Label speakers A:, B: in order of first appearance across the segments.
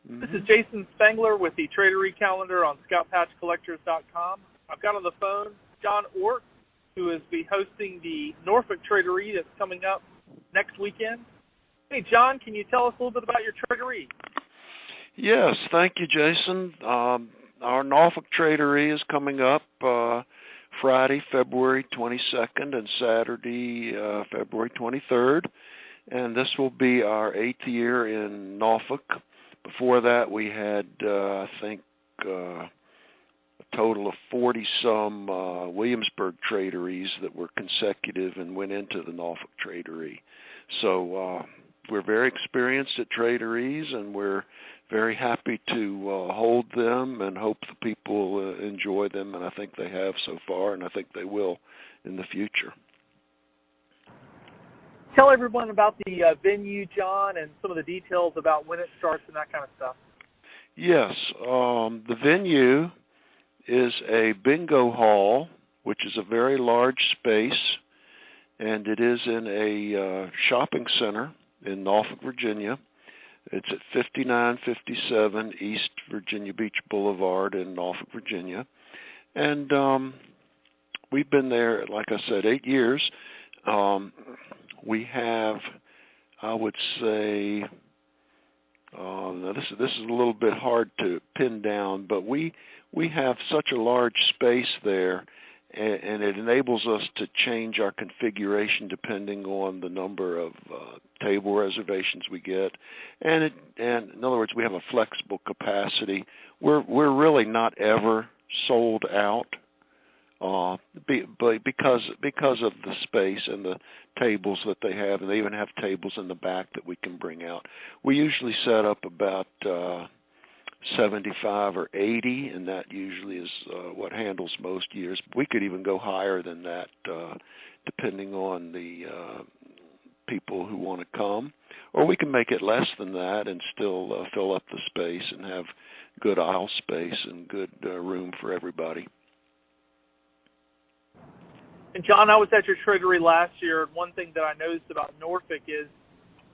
A: This is Jason Spangler with the Trade-O-Ree calendar on ScoutPatchCollectors.com. I've got on the phone John Ort, who is be hosting the Norfolk Trade-O-Ree that's coming up next weekend. Hey, John, can you tell us a little bit about your Trade-O-Ree?
B: Yes, thank you, Jason. Our Norfolk Trade-O-Ree is coming up Friday, February 22nd, and Saturday, February 23rd. And this will be our 8th year in Norfolk. Before that, we had, I think, a total of 40-some Williamsburg Trade-O-Rees that were consecutive and went into the Norfolk Trade-O-Ree. So we're very experienced at Trade-O-Rees, and we're very happy to hold them and hope the people enjoy them, and I think they have so far, and I think they will in the future.
A: Tell everyone about the venue, John, and some of the details about when it starts and that kind of stuff.
B: Yes, the venue is a bingo hall, which is a very large space, and it is in a shopping center in Norfolk, Virginia. It's at 5957 East Virginia Beach Boulevard in Norfolk, Virginia. And we've been there, like I said, 8 years. We have, I would say, now this is a little bit hard to pin down, but we have such a large space there, and it enables us to change our configuration depending on the number of table reservations we get. And in other words, we have a flexible capacity. We're really not ever sold out. Because of the space and the tables that they have, and they even have tables in the back that we can bring out. We usually set up about 75 or 80, and that usually is what handles most years. We could even go higher than that, depending on the people who want to come. Or we can make it less than that and still fill up the space and have good aisle space and good room for everybody.
A: And, John, I was at your Trade-O-Ree last year, and one thing that I noticed about Norfolk is,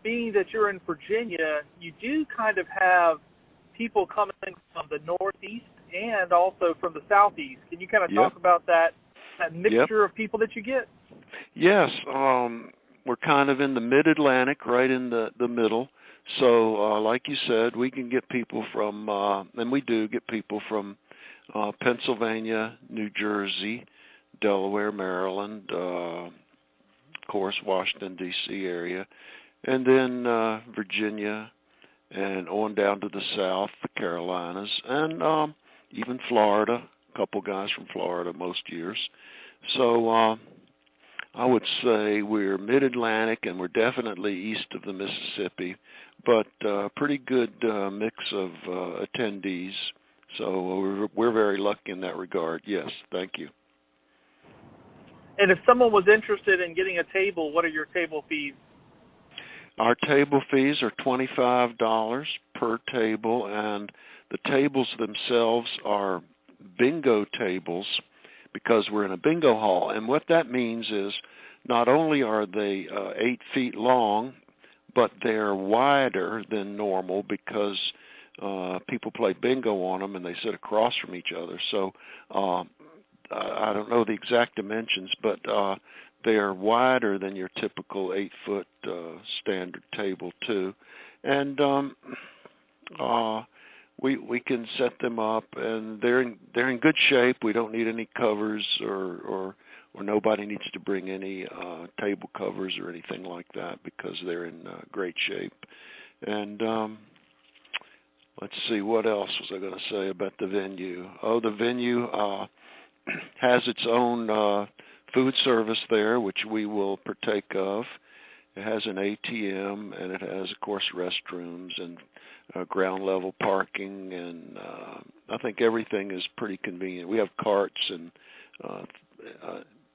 A: being that you're in Virginia, you do kind of have people coming from the northeast and also from the southeast. Can you kind of talk about that mixture of people that you get?
B: Yes. We're kind of in the mid-Atlantic, right in the middle. So, like you said, we can get people from, and we do get people from Pennsylvania, New Jersey, Delaware, Maryland, of course, Washington, D.C. area, and then Virginia, and on down to the south, the Carolinas, and even Florida, a couple guys from Florida most years. So I would say we're mid-Atlantic, and we're definitely east of the Mississippi, but pretty good mix of attendees. So we're very lucky in that regard. Yes, thank you.
A: And if someone was interested in getting a table, what are your table fees?
B: Our table fees are $25 per table, and the tables themselves are bingo tables because we're in a bingo hall. And what that means is not only are they 8 feet long, but they're wider than normal because people play bingo on them and they sit across from each other. So I don't know the exact dimensions, but they are wider than your typical 8-foot standard table too, and we can set them up, and they're in good shape. We don't need any covers, or nobody needs to bring any table covers or anything like that because they're in great shape. And let's see, what else was I going to say about the venue? Oh, the venue has its own food service there, which we will partake of. It has an ATM, and it has, of course, restrooms and ground-level parking, and I think everything is pretty convenient. We have carts and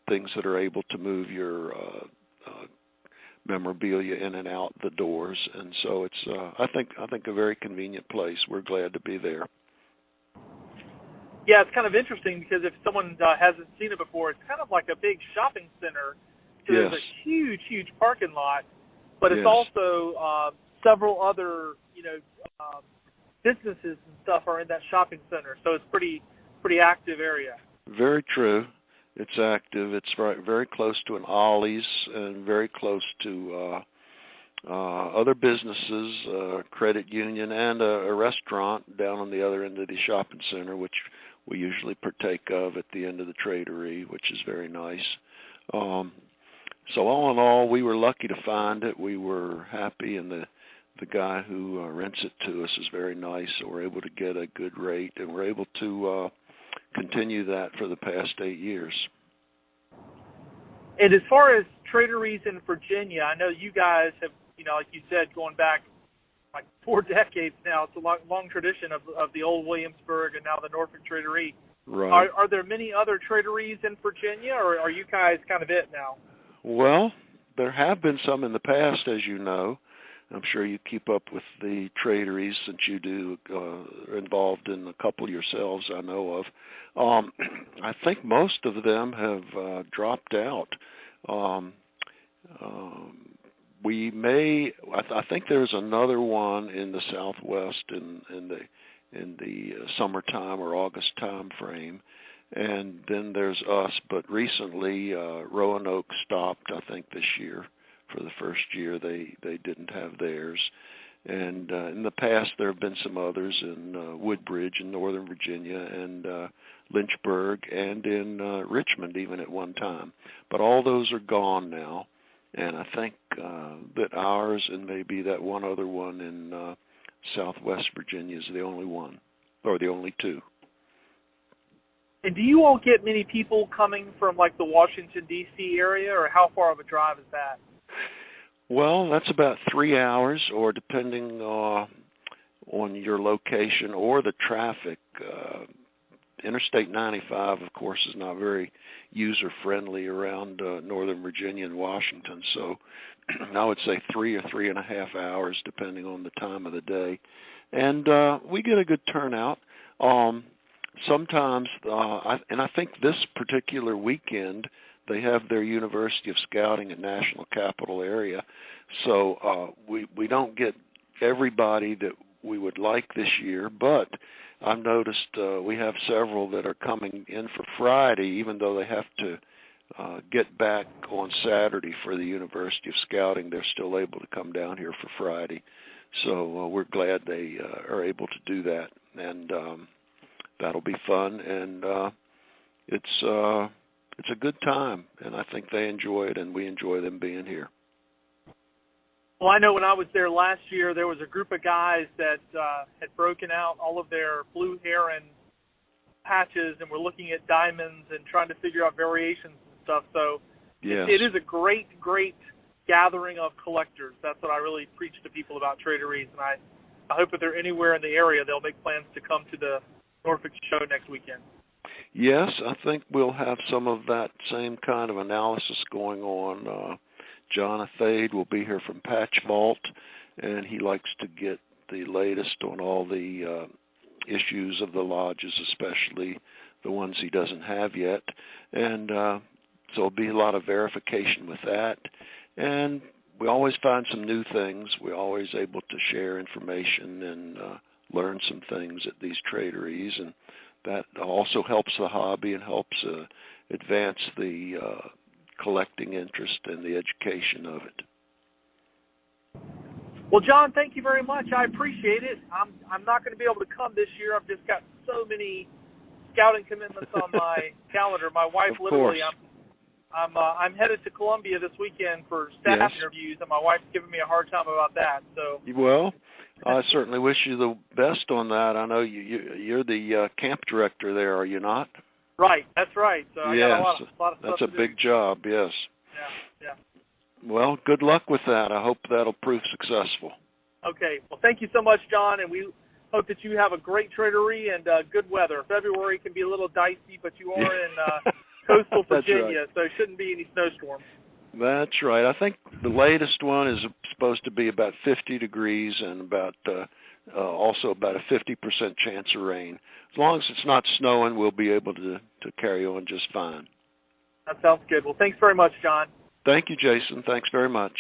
B: things that are able to move your memorabilia in and out the doors, and so it's I think a very convenient place. We're glad to be there.
A: Yeah, it's kind of interesting because if someone hasn't seen it before, it's kind of like a big shopping center. So there's a huge, huge parking lot, but it's also several other, businesses and stuff are in that shopping center, so it's pretty active area.
B: Very true. It's active. It's very close to an Ollie's and very close to other businesses, credit union, and a restaurant down on the other end of the shopping center, which we usually partake of at the end of the Trade-O-Ree, which is very nice. So all in all, we were lucky to find it. We were happy, and the guy who rents it to us is very nice, so we're able to get a good rate, and we're able to continue that for the past 8 years.
A: And as far as Trade-O-Rees in Virginia, I know you guys have, like you said, going back like 4 decades now. It's a long tradition of the old Williamsburg and now the Norfolk Trade-O-Ree.
B: Right.
A: Are there many other Trade-O-Rees in Virginia, or are you guys kind of it now?
B: Well, there have been some in the past, as you know. I'm sure you keep up with the Trade-O-Rees since you do involved in a couple yourselves, I know of. I think most of them have dropped out. I think there's another one in the Southwest in the summertime or August time frame, and then there's us. But recently, Roanoke stopped. I think this year. For the first year, they didn't have theirs, and in the past there have been some others in Woodbridge in Northern Virginia and Lynchburg and in Richmond even at one time. But all those are gone now, and I think that ours and maybe that one other one in Southwest Virginia is the only one, or the only two.
A: And do you all get many people coming from like the Washington, D.C. area, or how far of a drive is that?
B: Well, that's about 3 hours, or depending on your location or the traffic. Interstate 95, of course, is not very user-friendly around Northern Virginia and Washington, so I would say 3 or 3.5 hours, depending on the time of the day. And we get a good turnout. Sometimes, and I think this particular weekend, they have their University of Scouting at National Capital Area, so we don't get everybody that we would like this year, but I've noticed we have several that are coming in for Friday, even though they have to get back on Saturday for the University of Scouting. They're still able to come down here for Friday, so we're glad they are able to do that, and that'll be fun, and it's a good time, and I think they enjoy it, and we enjoy them being here.
A: Well, I know when I was there last year, there was a group of guys that had broken out all of their blue heron patches and were looking at diamonds and trying to figure out variations and stuff. So yes. It is a great gathering of collectors. That's what I really preach to people about Trade-O-Rees, and I hope if they're anywhere in the area, they'll make plans to come to the Norfolk show next weekend.
B: Yes, I think we'll have some of that same kind of analysis going on. John Athade will be here from Patch Vault, and he likes to get the latest on all the issues of the lodges, especially the ones he doesn't have yet. And so there'll be a lot of verification with that. And we always find some new things. We're always able to share information and learn some things at these Trade-O-Rees, and that also helps the hobby and helps advance the collecting interest and the education of it.
A: Well, John, thank you very much. I appreciate it. I'm not going to be able to come this year. I've just got so many scouting commitments on my calendar. My wife literally, I'm headed to Columbia this weekend for staff interviews, and my wife's giving me a hard time about that. So well,
B: I certainly wish you the best on that. I know you're the camp director there, are you not?
A: Right, that's right. So I got a lot of stuff
B: that's a big job, yes.
A: Yeah.
B: Well, good luck with that. I hope that'll prove successful.
A: Okay. Well, thank you so much, John, and we hope that you have a great Trade-O-Ree and good weather. February can be a little dicey, but you are in coastal Virginia, so it shouldn't be any snowstorms.
B: That's right. I think the latest one is supposed to be about 50 degrees and about also about a 50% chance of rain. As long as it's not snowing, we'll be able to carry on just fine.
A: That sounds good. Well, thanks very much, John.
B: Thank you, Jason. Thanks very much.